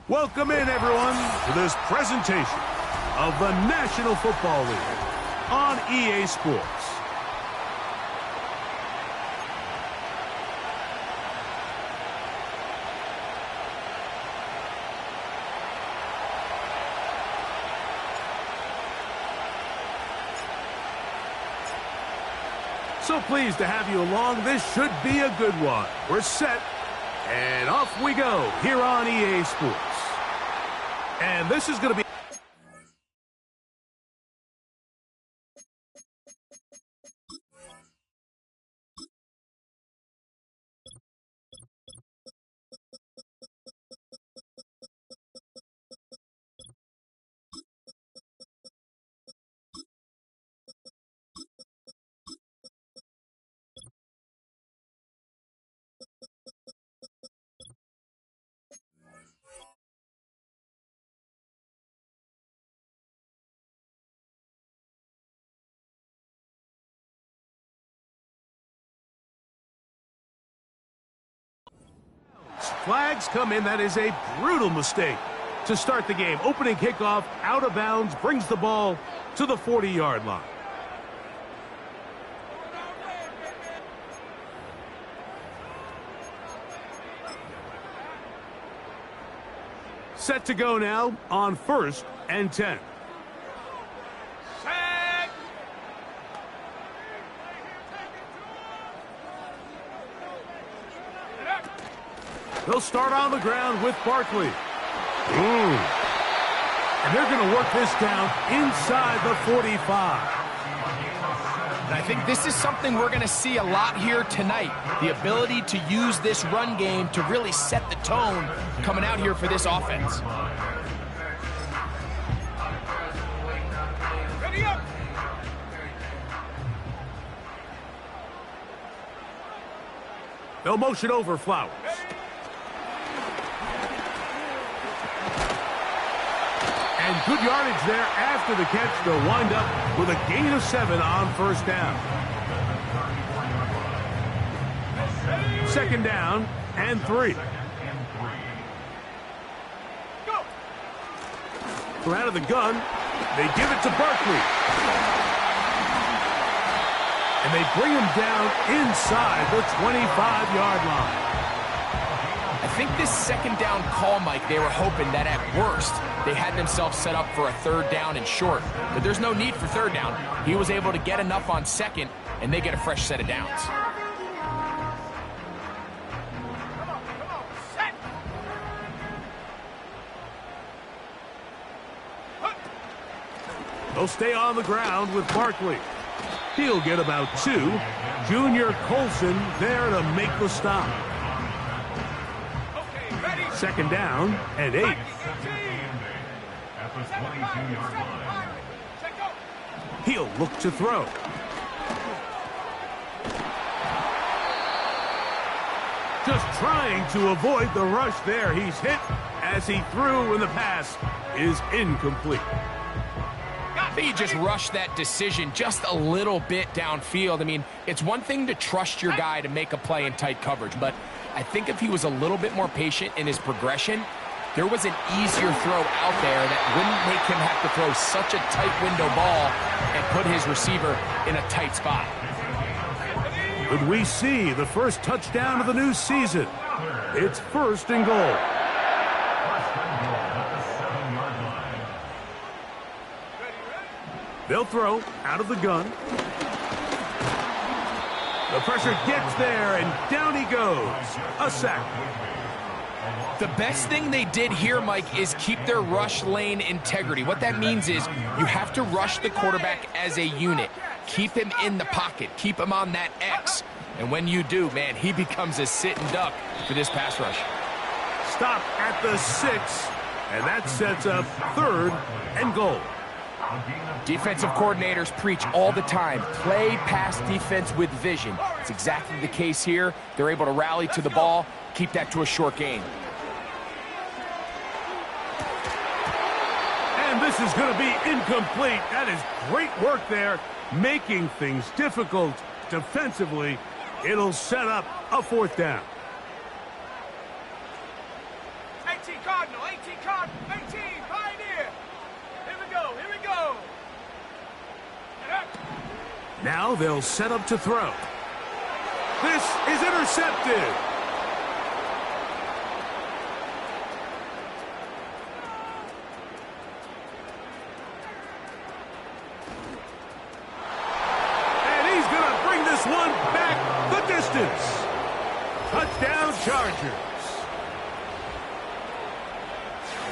Welcome in, everyone, to this presentation of the National Football League on EA Sports. So pleased to have you along. This should be a good one. We're set, and off we go here on EA Sports. And this is going to be... Flags come in. That is a brutal mistake to start the game. Opening kickoff, out of bounds, brings the ball to the 40-yard line. Set to go now on 1st and 10. They'll start on the ground with Barkley. And they're going to work this down inside the 45. And I think this is something we're going to see a lot here tonight. The ability to use this run game to really set the tone coming out here for this offense. Ready up. They'll motion over Flowers. And good yardage there after the catch. They'll wind up with a gain of 7 on 1st down. 2nd down and 3. From out of the gun, they give it to Barkley. And they bring him down inside the 25-yard line. I think this 2nd down call, Mike, they were hoping that at worst they had themselves set up for a 3rd down and short. But there's no need for 3rd down. He was able to get enough on 2nd, and they get a fresh set of downs. They'll stay on the ground with Barkley. He'll get about 2. Junior Colson there to make the stop. 2nd down and 8. He'll look to throw. Just trying to avoid the rush there. He's hit as he threw, and the pass is incomplete. He just rushed that decision just a little bit downfield. I mean, it's one thing to trust your guy to make a play in tight coverage, but I think if he was a little bit more patient in his progression, there was an easier throw out there that wouldn't make him have to throw such a tight window ball and put his receiver in a tight spot. Could we see the first touchdown of the new season? It's 1st and goal. They'll throw out of the gun. The pressure gets there, and down he goes. A sack. The best thing they did here, Mike, is keep their rush lane integrity. What that means is you have to rush the quarterback as a unit. Keep him in the pocket. Keep him on that X. And when you do, man, he becomes a sitting duck for this pass rush. Stop at the 6, and that sets up 3rd and goal. Defensive coordinators preach all the time, play pass defense with vision. It's exactly the case here. They're able to rally to the ball, keep that to a short gain. And this is going to be incomplete. That is great work there, making things difficult defensively. It'll set up a 4th down. 18 Cardinal, 18 Cardinal, 18 Pioneer. Here we go, here we go. Now they'll set up to throw. This is intercepted. And he's going to bring this one back the distance. Touchdown Chargers.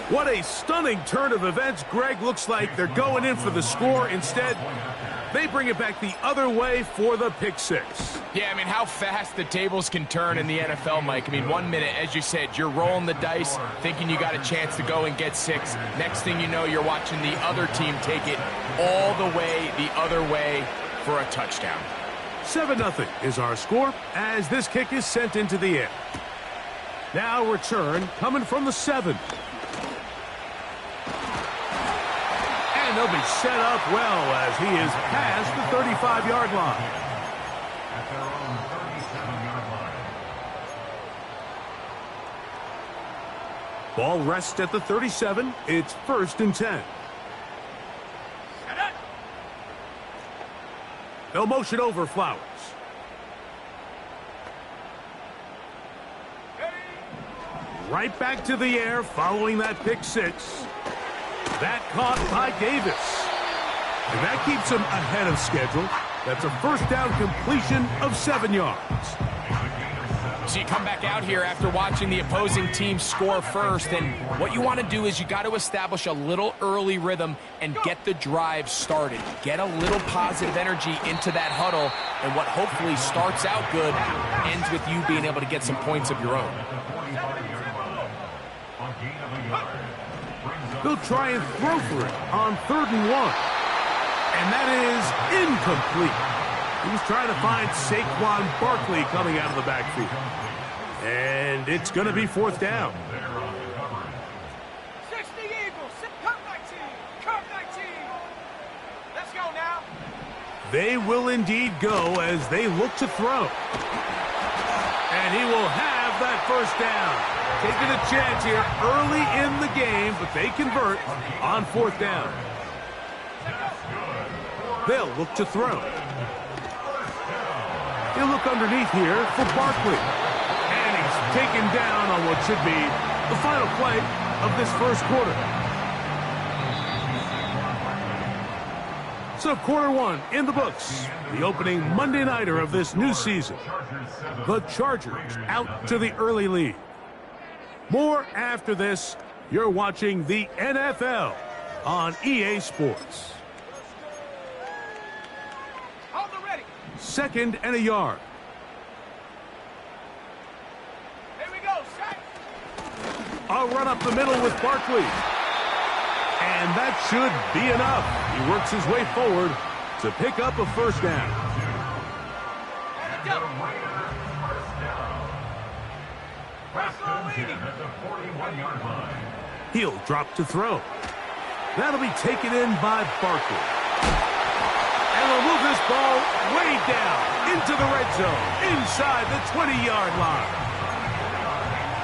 What a stunning turn of events. Greg, looks like they're going in for the score. Instead, they bring it back the other way for the pick six. Yeah, I mean, how fast the tables can turn in the NFL, Mike. I mean, 1 minute, as you said, you're rolling the dice, thinking you got a chance to go and get 6. Next thing you know, you're watching the other team take it all the way the other way for a touchdown. 7-0 is our score as this kick is sent into the air. Now return coming from the 7. And they'll be set up well as he is past the 35-yard line. At their own 37-yard line. Ball rests at the 37. It's 1st and 10. They'll motion over Flowers. Right back to the air following that pick six. That caught by Davis. And that keeps him ahead of schedule. That's a first down completion of 7 yards. So you come back out here after watching the opposing team score first, and what you want to do is you got to establish a little early rhythm and get the drive started. Get a little positive energy into that huddle, and what hopefully starts out good ends with you being able to get some points of your own. They'll try and throw for it on 3rd and 1. And that is incomplete. He was trying to find Saquon Barkley coming out of the backfield. And it's going to be 4th down. 60 Eagles, Curve 19, Curve 19. Let's go now. They will indeed go as they look to throw. And he will have that first down. Taking a chance here early in the game, but they convert on 4th down. They'll look to throw. He'll look underneath here for Barkley. And he's taken down on what should be the final play of this first quarter. So quarter 1 in the books. The opening Monday nighter of this new season. The Chargers out to the early lead. More after this. You're watching the NFL on EA Sports. 2nd and a yard. Here we go, set. A run up the middle with Barkley. And that should be enough. He works his way forward to pick up a first down. He'll drop to throw. That'll be taken in by Barkley. And we'll move this ball way down into the red zone, inside the 20-yard line.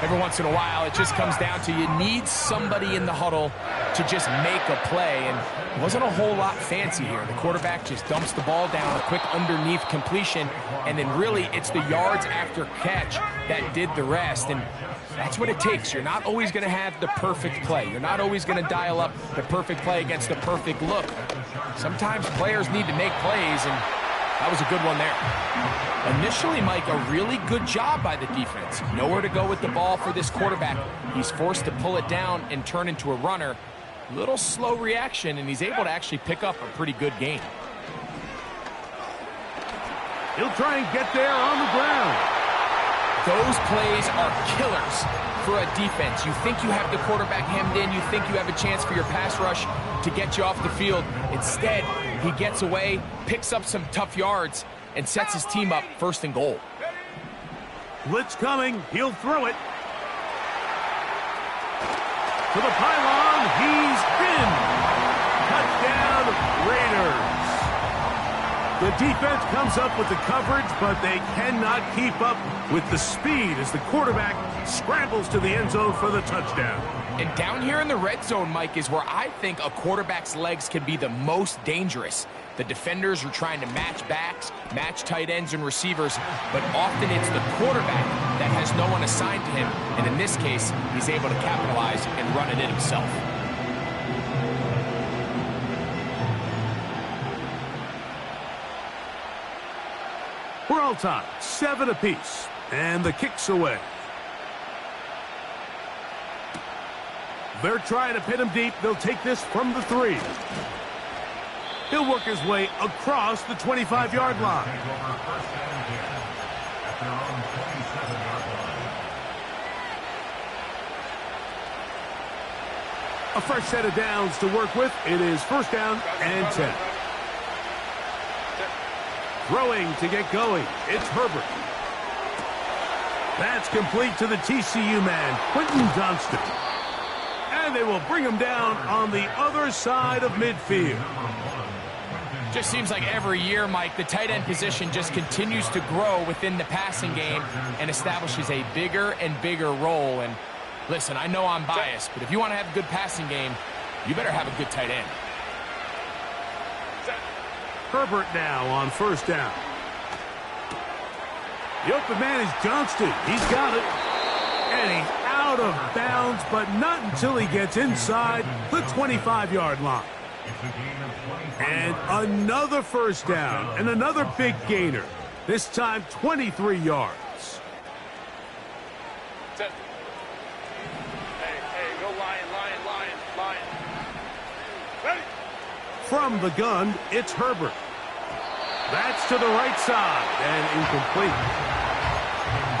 Every once in a while, it just comes down to you need somebody in the huddle to just make a play, and it wasn't a whole lot fancy here. The quarterback just dumps the ball down, a quick underneath completion, and then really it's the yards after catch that did the rest, and that's what it takes. You're not always going to have the perfect play. You're not always going to dial up the perfect play against the perfect look. Sometimes players need to make plays, and that was a good one there. Initially, Mike, a really good job by the defense. Nowhere to go with the ball for this quarterback. He's forced to pull it down and turn into a runner. Little slow reaction, and he's able to actually pick up a pretty good game. He'll try and get there on the ground. Those plays are killers for a defense. You think you have the quarterback hemmed in. You think you have a chance for your pass rush to get you off the field. Instead, he gets away, picks up some tough yards, and sets his team up 1st and goal. Blitz coming. He'll throw it. To the pylon. He's in. Touchdown, Raiders. The defense comes up with the coverage, but they cannot keep up with the speed as the quarterback scrambles to the end zone for the touchdown. And down here in the red zone, Mike, is where I think a quarterback's legs can be the most dangerous. The defenders are trying to match backs, match tight ends and receivers, but often it's the quarterback that has no one assigned to him. And in this case, he's able to capitalize and run it in himself. We're all tied, 7 apiece, and the kick's away. They're trying to pin him deep. They'll take this from the 3. He'll work his way across the 25-yard line. A fresh set of downs to work with. It is first down and 10. Throwing to get going. It's Herbert. That's complete to the TCU man, Quentin Johnston. And they will bring him down on the other side of midfield. Just seems like every year, Mike, the tight end position just continues to grow within the passing game and establishes a bigger and bigger role. And listen, I know I'm biased, but if you want to have a good passing game, you better have a good tight end. Herbert now on first down. The open man is Johnston. He's got it. And he's out of bounds, but not until he gets inside the 25-yard line. And another first down and another big gainer. This time 23 yards. Hey, go lion. Ready? From the gun, it's Herbert. That's to the right side and incomplete.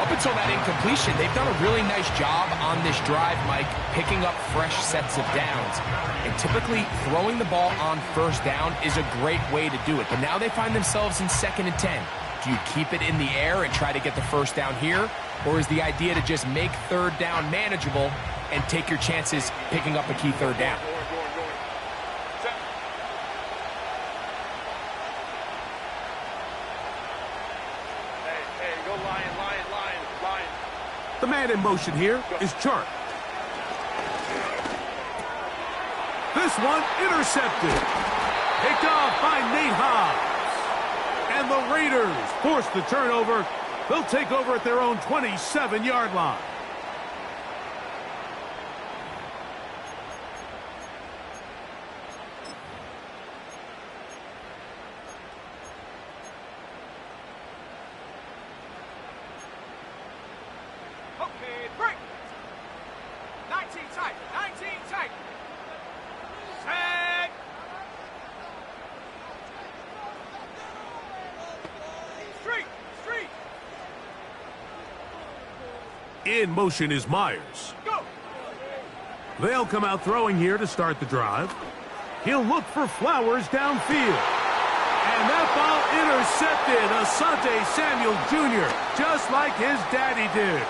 Up until that incompletion, they've done a really nice job on this drive, Mike, picking up fresh sets of downs. And typically, throwing the ball on first down is a great way to do it. But now they find themselves in 2nd and 10. Do you keep it in the air and try to get the first down here? Or is the idea to just make third down manageable and take your chances picking up a key third down? The man in motion here is Chart. This one intercepted. Picked off by Nate Hobbs. And the Raiders force the turnover. They'll take over at their own 27-yard line. Okay, break. 19 tight. Set. Street. In motion is Myers. Go. They'll come out throwing here to start the drive. He'll look for Flowers downfield. And that ball intercepted. Asante Samuel Jr., just like his daddy did.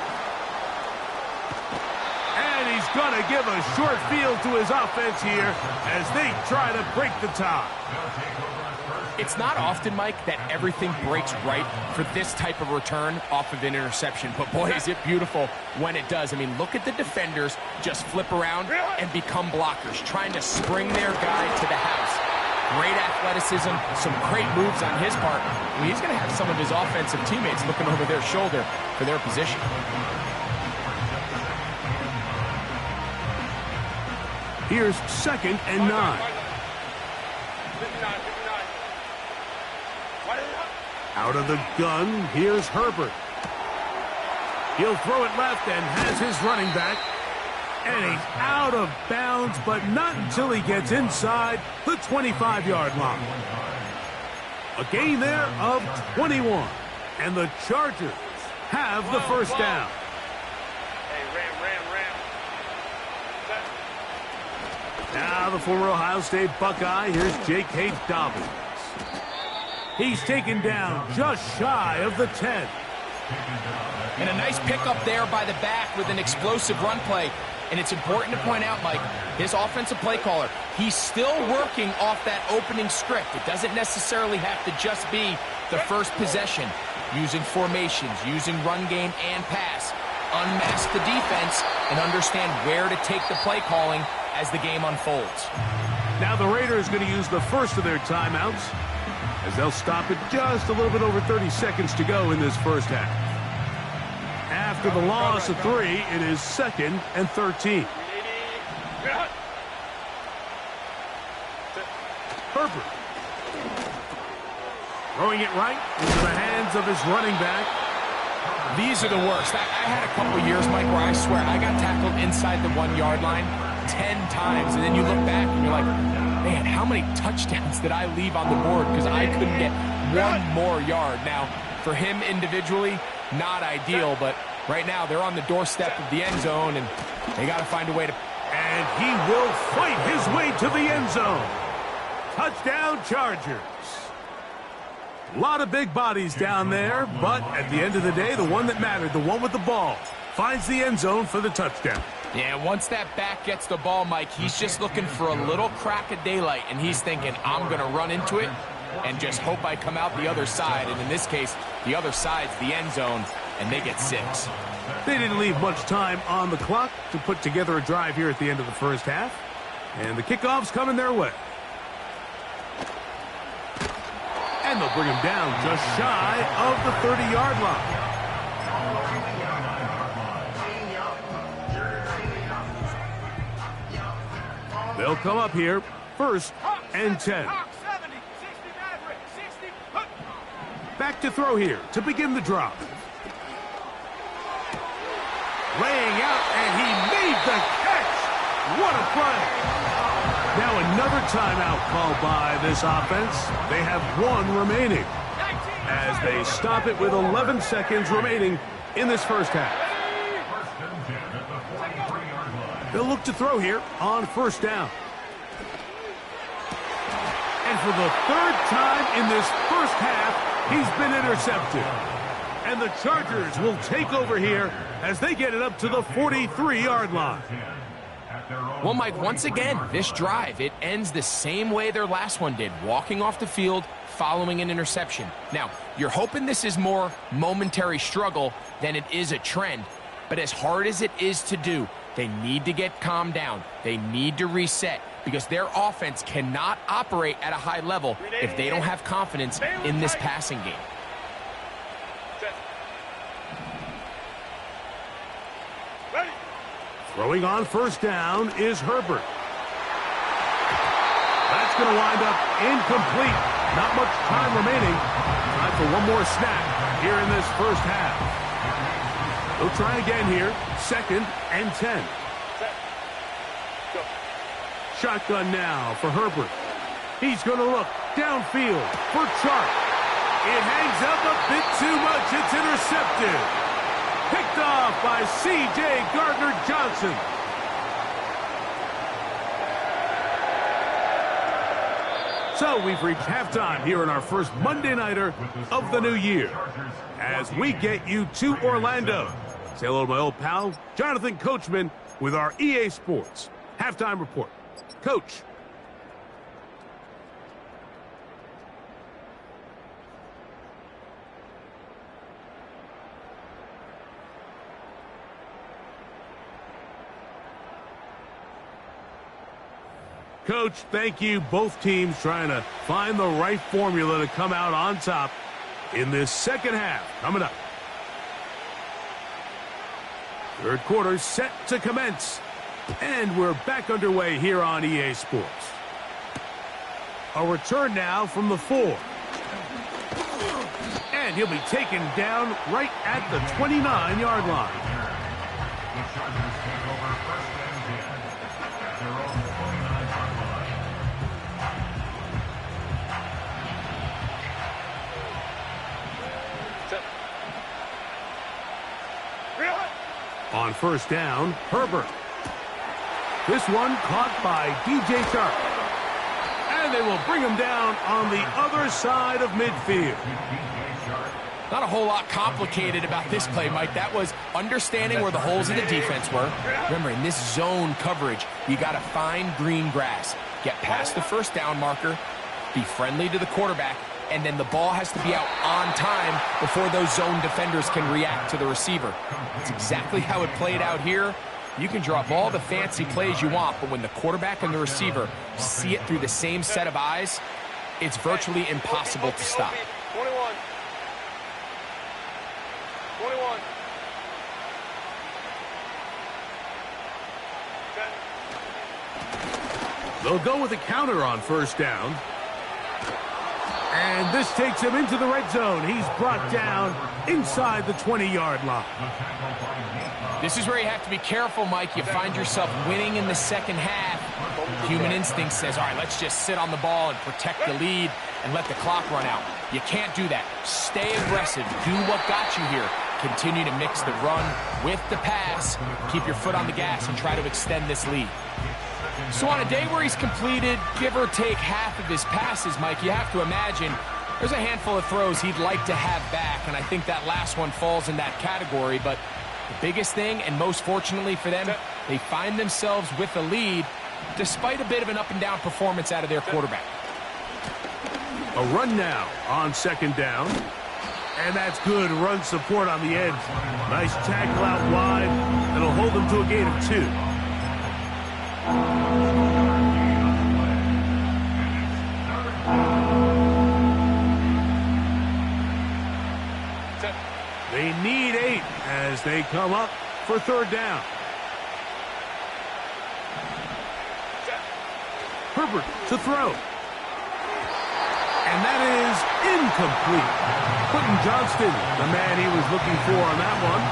And he's going to give a short field to his offense here as they try to break the tie. It's not often, Mike, that everything breaks right for this type of return off of an interception. But, boy, is it beautiful when it does. I mean, look at the defenders just flip around and become blockers, trying to spring their guy to the house. Great athleticism, some great moves on his part. I mean, he's going to have some of his offensive teammates looking over their shoulder for their position. Here's 2nd and 9. Out of the gun, here's Herbert. He'll throw it left and has his running back. And he's out of bounds, but not until he gets inside the 25-yard line. A gain there of 21. And the Chargers have the first down. Hey, ram. Now the former Ohio State Buckeye, here's Jake Hayes-Dobbins. He's taken down just shy of the 10. And a nice pickup there by the back with an explosive run play. And it's important to point out, Mike, his offensive play caller, he's still working off that opening script. It doesn't necessarily have to just be the first possession. Using formations, using run game and pass. Unmask the defense and understand where to take the play calling as the game unfolds. Now the Raiders are going to use the first of their timeouts as they'll stop it just a little bit over 30 seconds to go in this first half. After the loss of 3, it is 2nd and 13. Herbert. Throwing it right into the hands of his running back. These are the worst. I had a couple of years, Mike, where I swear I got tackled inside the 1-yard line 10 times, and then you look back and you're like, man, how many touchdowns did I leave on the board because I couldn't get one more yard? Now, for him individually, not ideal, but right now they're on the doorstep of the end zone, and they got to find a way to... And he will fight his way to the end zone. Touchdown, Chargers. A lot of big bodies down there, but at the end of the day, the one that mattered, the one with the ball, finds the end zone for the touchdown. Yeah, once that back gets the ball, Mike, he's just looking for a little crack of daylight, and he's thinking, I'm going to run into it and just hope I come out the other side. And in this case, the other side's the end zone, and they get 6. They didn't leave much time on the clock to put together a drive here at the end of the first half, and the kickoff's coming their way. And they'll bring him down just shy of the 30-yard line. They'll come up here, 1st and 10. Back to throw here to begin the drive. Laying out, and he made the catch. What a play. Now another timeout called by this offense. They have 1 remaining as they stop it with 11 seconds remaining in this first half. They'll look to throw here on 1st down. And for the 3rd time in this first half, he's been intercepted. And the Chargers will take over here as they get it up to the 43-yard line. Well, Mike, once again, this drive, it ends the same way their last one did, walking off the field, following an interception. Now, you're hoping this is more momentary struggle than it is a trend, but as hard as it is to do, they need to get calmed down. They need to reset because their offense cannot operate at a high level if they don't have confidence in this passing game. Throwing on 1st down is Herbert. That's going to wind up incomplete. Not much time remaining. Time for one more snap here in this first half. They'll try again here. 2nd and 10. Shotgun now for Herbert. He's going to look downfield for Chark. It hangs up a bit too much. It's intercepted. Picked off by C.J. Gardner-Johnson. So we've reached halftime here in our first Monday Nighter of the new year as we get you to Orlando. Say hello to my old pal, Jonathan Coachman, with our EA Sports Halftime Report. Coach. Coach, thank you. Both teams trying to find the right formula to come out on top in this second half. Coming up. 3rd quarter set to commence. And we're back underway here on EA Sports. A return now from the 4. And he'll be taken down right at the 29-yard line. The Chargers take over 1st and 10 at their own 29-yard line. On 1st down, Herbert. This one caught by DJ Chark. And they will bring him down on the other side of midfield. Not a whole lot complicated about this play, Mike. That was understanding where the holes in the defense were. Remember, in this zone coverage, you got to find green grass. Get past the first down marker, be friendly to the quarterback, and then the ball has to be out on time before those zone defenders can react to the receiver. That's exactly how it played out here. You can draw up all the fancy plays you want, but when the quarterback and the receiver see it through the same set of eyes, it's virtually impossible to stop. 21. 21. They'll go with a counter on first down. And this takes him into the red zone. He's brought down inside the 20-yard line. This is where you have to be careful, Mike. You find yourself winning in the second half. Human instinct says, all right, let's just sit on the ball and protect the lead and let the clock run out. You can't do that. Stay aggressive. Do what got you here. Continue to mix the run with the pass. Keep your foot on the gas and try to extend this lead. So on a day where he's completed, give or take half of his passes, Mike, you have to imagine there's a handful of throws he'd like to have back, and I think that last one falls in that category. But the biggest thing, and most fortunately for them, they find themselves with a lead despite a bit of an up-and-down performance out of their quarterback. A run now on second down. And that's good run support on the edge. Nice tackle out wide. It'll hold them to a gain of 2. They need 8 as they come up for third down. Herbert to throw. And that is incomplete. Quentin Johnston, the man he was looking for on that one.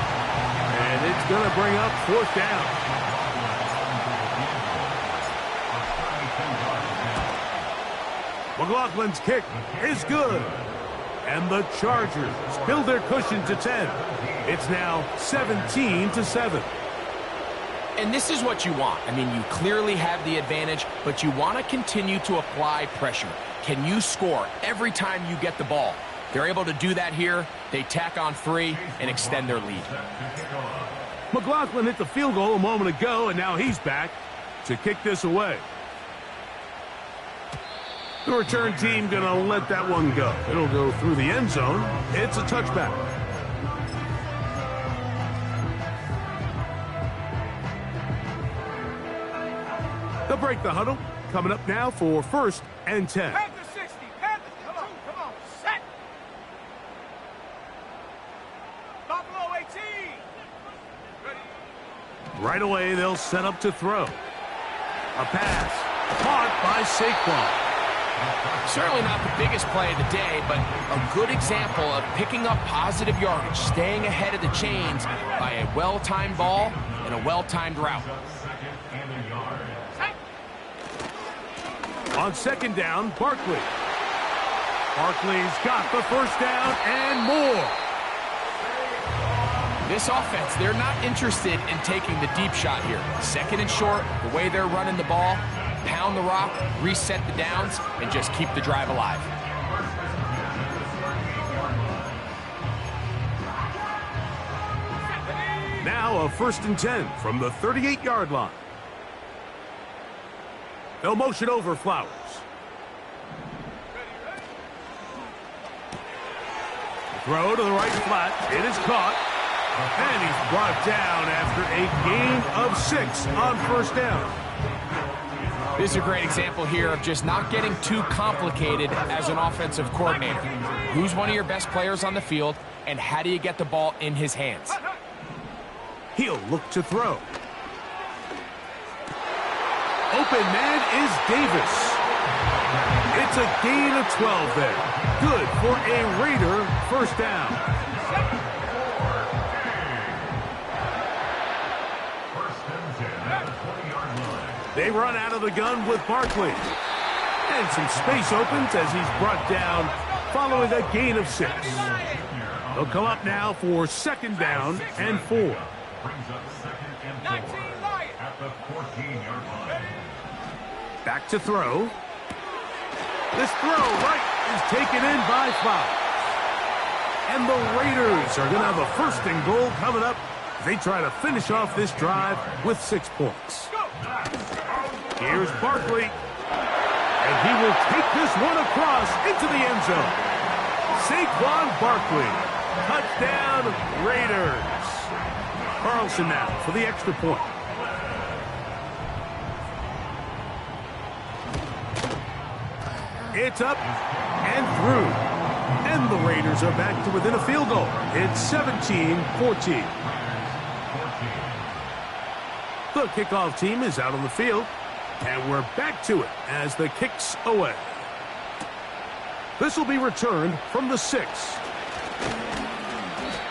And it's going to bring up fourth down. McLaughlin's kick is good. And the Chargers build their cushion to 10. It's now 17-7. And this is what you want. I mean, you clearly have the advantage, but you want to continue to apply pressure. Can you score every time you get the ball? They're able to do that here. They tack on 3 and extend their lead. McLaughlin hit the field goal a moment ago, and now he's back to kick this away. The return team going to let that one go. It'll go through the end zone. It's a touchback. They'll break the huddle. Coming up now for first and 10. Panther 60. Panther, come on. Set. Buffalo 18. Ready. Right away, they'll set up to throw. A pass. Caught by Saquon. Certainly not the biggest play of the day, but a good example of picking up positive yardage, staying ahead of the chains by a well-timed ball and a well-timed route. On second down, Barkley. Barkley's got the first down and more. This offense, they're not interested in taking the deep shot here. Second and short, the way they're running the ball, pound the rock, reset the downs, and just keep the drive alive. Now a first and 10 from the 38-yard line. They'll motion over Flowers. Throw to the right flat. It is caught. And he's brought down after a gain of 6 on first down. This is a great example here of just not getting too complicated as an offensive coordinator. Who's one of your best players on the field, and how do you get the ball in his hands? He'll look to throw. Open man is Davis. It's a gain of 12 there. Good for a Raider first down. They run out of the gun with Barkley. And some space opens as he's brought down following a gain of 6. They'll come up now for second down and 4. Brings up second and 4 at the 14-yard line. Back to throw. This throw right is taken in by Flowers. And the Raiders are going to have a first and goal coming up. They try to finish off this drive with 6 points. Here's Barkley. And he will take this one across into the end zone. Saquon Barkley. Touchdown, Raiders. Carlson now for the extra point. It's up and through. And the Raiders are back to within a field goal. It's 17-14. The kickoff team is out on the field. And we're back to it as the kick's away. This will be returned from the 6.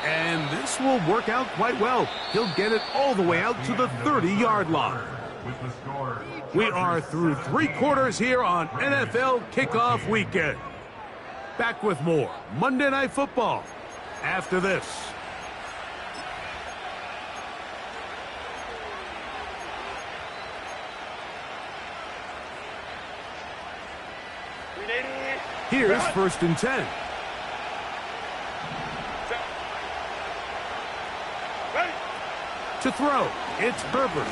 And this will work out quite well. He'll get it all the way out to the 30-yard line. We are through 3 quarters here on NFL Kickoff Weekend. Back with more Monday Night Football after this. Here's first and 10. To throw, it's Herbert.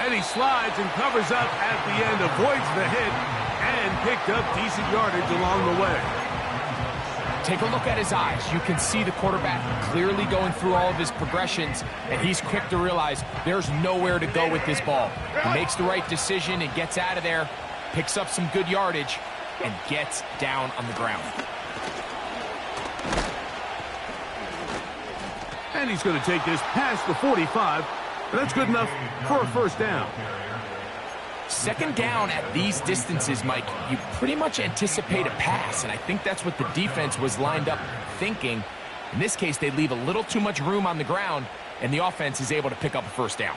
And he slides and covers up at the end, avoids the hit, and picked up decent yardage along the way. Take a look at his eyes. You can see the quarterback clearly going through all of his progressions, and he's quick to realize there's nowhere to go with this ball. He makes the right decision and gets out of there, picks up some good yardage, and gets down on the ground. And he's going to take this past the 45, and that's good enough for a first down. Second down at these distances, Mike, you pretty much anticipate a pass, and I think that's what the defense was lined up thinking. In this case, they leave a little too much room on the ground, and the offense is able to pick up a first down.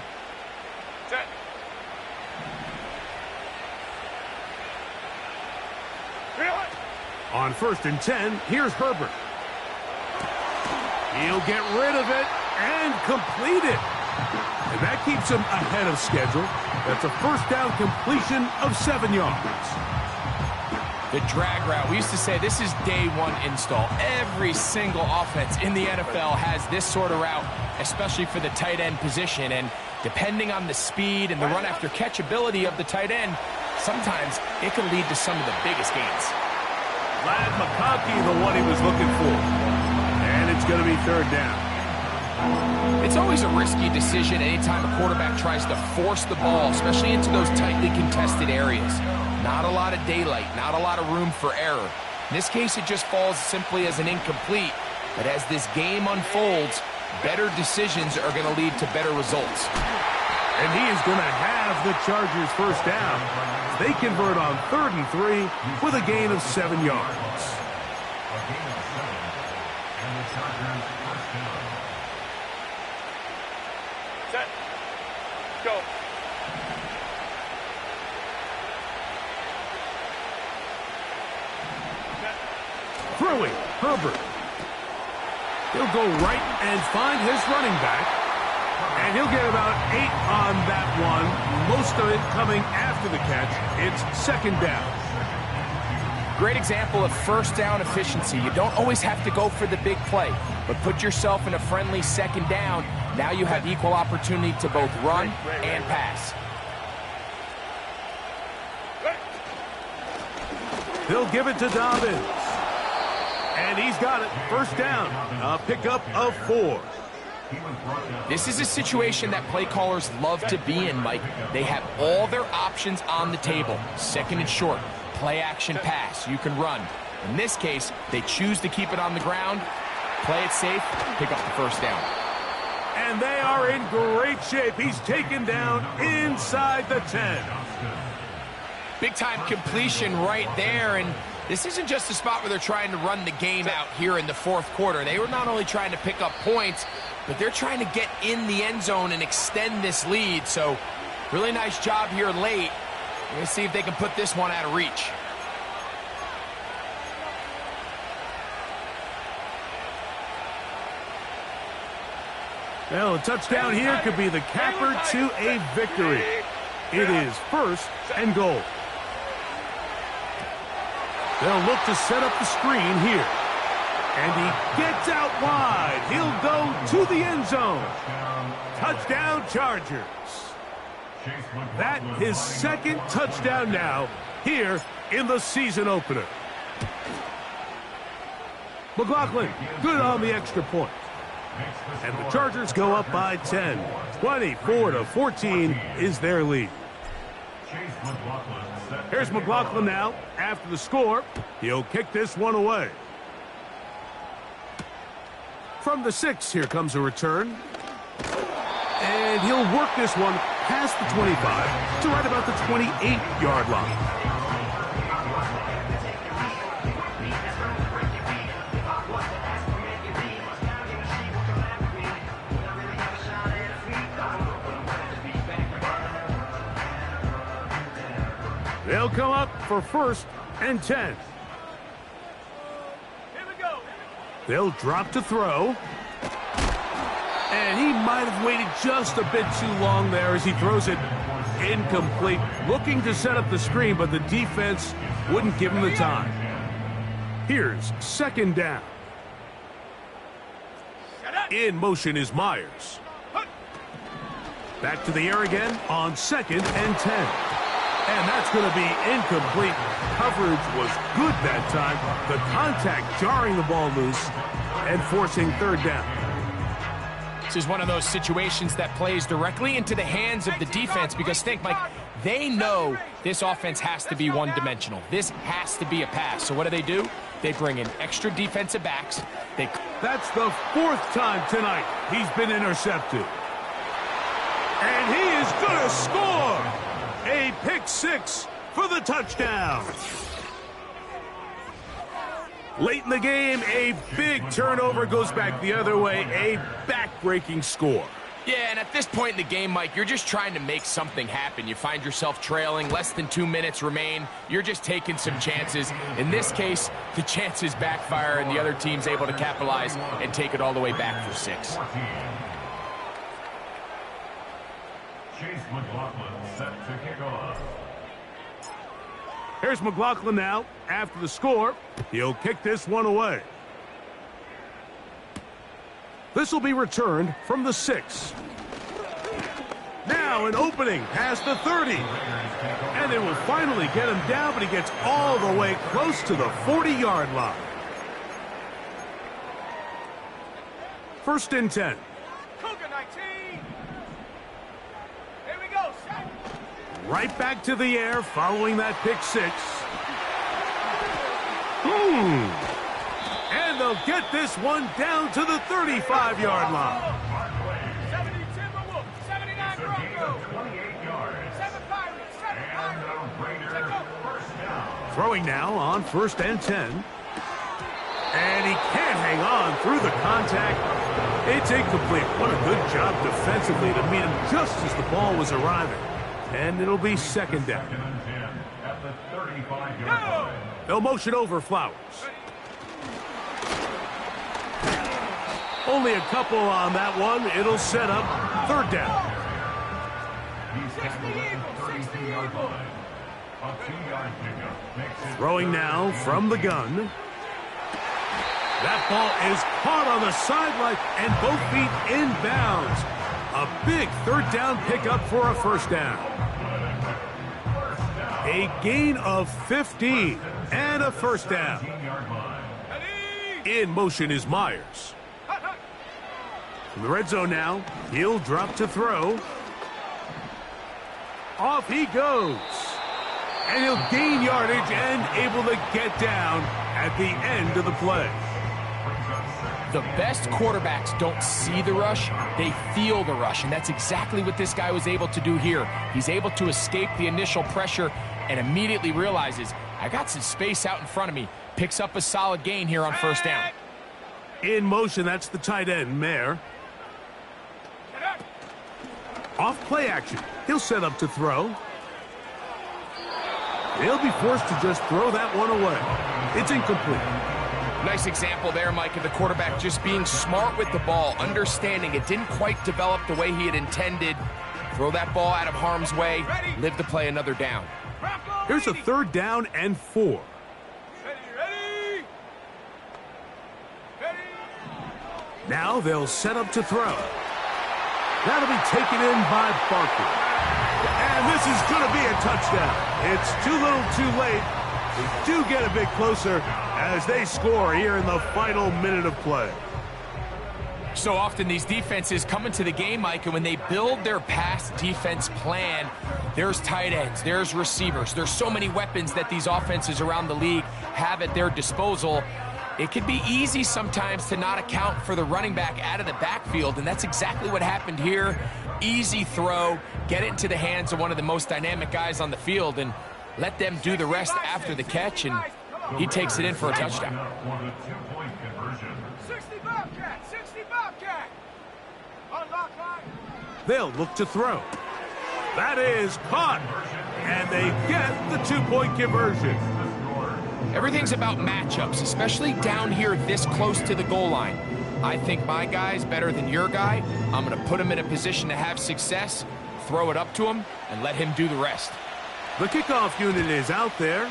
On first and 10, here's Herbert. He'll get rid of it and complete it. And that keeps him ahead of schedule. That's a first down completion of 7 yards. The drag route. We used to say this is day 1 install. Every single offense in the NFL has this sort of route, especially for the tight end position. And depending on the speed and the run after catch ability of the tight end, sometimes it can lead to some of the biggest gains. Glad McConkey, the one he was looking for. And it's going to be third down. It's always a risky decision anytime a quarterback tries to force the ball, especially into those tightly contested areas. Not a lot of daylight, not a lot of room for error. In this case, it just falls simply as an incomplete. But as this game unfolds, better decisions are going to lead to better results. And he is going to have the Chargers first down. They convert on 3rd and 3 with a gain of 7 yards. Set. Go. Throwing, Herbert. He'll go right and find his running back. And he'll get about 8 on that one. Most of it coming after the catch. It's second down. Great example of first down efficiency. You don't always have to go for the big play, but put yourself in a friendly second down. Now you have equal opportunity to both run and pass. He'll give it to Dobbins. And he's got it. First down. A pickup of 4. This is a situation that play callers love to be in, Mike. They have all their options on the table. Second and short, play action pass. You can run. In this case, they choose to keep it on the ground, play it safe, pick up the first down. And they are in great shape. He's taken down inside the 10. Big-time completion right there, and this isn't just a spot where they're trying to run the game out here in the fourth quarter. They were not only trying to pick up points, but they're trying to get in the end zone and extend this lead. So, really nice job here late. We're going to see if they can put this one out of reach. Well, a touchdown here could be the capper to a victory. It is first and goal. They'll look to set up the screen here. And he gets out wide. He'll go to the end zone. Touchdown, Chargers. That his second touchdown now here in the season opener. McLaughlin, good on the extra point. And the Chargers go up by 10. 24-14 is their lead. Here's McLaughlin now after the score. He'll kick this one away. From the 6, here comes a return. And he'll work this one past the 25 to right about the 28-yard line. They'll come up for 1st and 10. They'll drop to throw. And he might have waited just a bit too long there as he throws it incomplete. Looking to set up the screen, but the defense wouldn't give him the time. Here's 2nd down. In motion is Myers. Back to the air again on 2nd and 10. And that's going to be incomplete. Coverage was good that time. The contact jarring the ball loose and forcing 3rd down. This is one of those situations that plays directly into the hands of the defense because think, Mike, they know this offense has to be one-dimensional. This has to be a pass. So what do? They bring in extra defensive backs. That's the 4th time tonight he's been intercepted. And he is going to score. A pick 6 for the touchdown. Late in the game, a big turnover goes back the other way. A back-breaking score. Yeah, and at this point in the game, Mike, you're just trying to make something happen. You find yourself trailing, less than 2 minutes remain. You're just taking some chances. In this case, the chances backfire, and the other team's able to capitalize and take it all the way back for 6. Chase McLaughlin set to kick off. Here's McLaughlin now after the score. He'll kick this one away. This will be returned from the 6. Now an opening past the 30. And they will finally get him down, but he gets all the way close to the 40-yard line. 1st and 10. Right back to the air following that pick 6. And they'll get this one down to the 35-yard line. 70 Timberwolves, 79 Broncos, 28 yards. 7 Pirates, 7 And the Raiders first down. Throwing now on 1st and 10. And he can't hang on through the contact. It's incomplete. What a good job defensively to meet him just as the ball was arriving. And it'll be 2nd down. 2nd and 10 at the 35-yard line. They'll motion over Flowers. Only a couple on that one. It'll set up 3rd down. He's tackled at the 32-yard line. A 2-yard pickup makes it. Throwing now from the gun. That ball is caught on the sideline and both feet inbounds. A big 3rd down pickup for a 1st down. A gain of 15 and a 1st down. In motion is Myers. In the red zone now, he'll drop to throw. Off he goes. And he'll gain yardage and able to get down at the end of the play. The best quarterbacks don't see the rush, they feel the rush, and that's exactly what this guy was able to do here. He's able to escape the initial pressure and immediately realizes, I got some space out in front of me. Picks up a solid gain here on 1st down. In motion, that's the tight end, Mayer. Off play action. He'll set up to throw. He'll be forced to just throw that one away. It's incomplete. Nice example there, Mike, of the quarterback just being smart with the ball, understanding it didn't quite develop the way he had intended. Throw that ball out of harm's way, live to play another down. Here's a 3rd down and 4. Now they'll set up to throw. That'll be taken in by Barker. And this is going to be a touchdown. It's too little too late. They do get a bit closer as they score here in the final minute of play. So often these defenses come into the game, Mike, and when they build their pass defense plan, there's tight ends, there's receivers, there's so many weapons that these offenses around the league have at their disposal. It can be easy sometimes to not account for the running back out of the backfield, and that's exactly what happened here. Easy throw, get it into the hands of one of the most dynamic guys on the field, and let them do the rest after the catch, and he takes it in for a touchdown. 60 Bobcat, 60 Bobcat. Unlock line. They'll look to throw. That is caught, and they get the 2-point conversion. Everything's about matchups, especially down here this close to the goal line. I think my guy's better than your guy. I'm going to put him in a position to have success, throw it up to him, and let him do the rest. The kickoff unit is out there,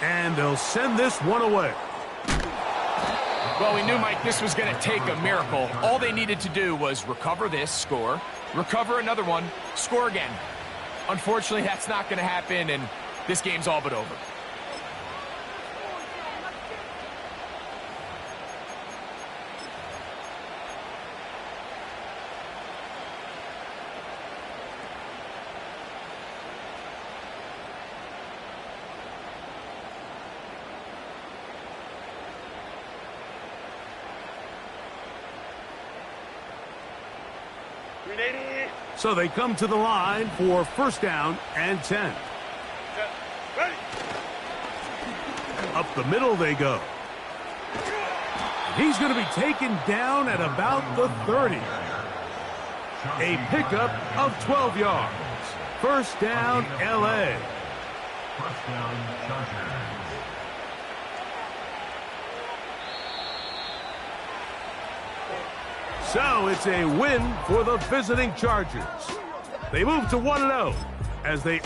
and they'll send this one away. Well, we knew, Mike, this was going to take a miracle. All they needed to do was recover this, score, recover another one, score again. Unfortunately, that's not going to happen, and this game's all but over. So they come to the line for 1st down and 10. Up the middle they go. He's going to be taken down at about the 30. A pickup of 12 yards. 1st down, LA. 1st down, Chargers. So it's a win for the visiting Chargers. They move to 1-0 as they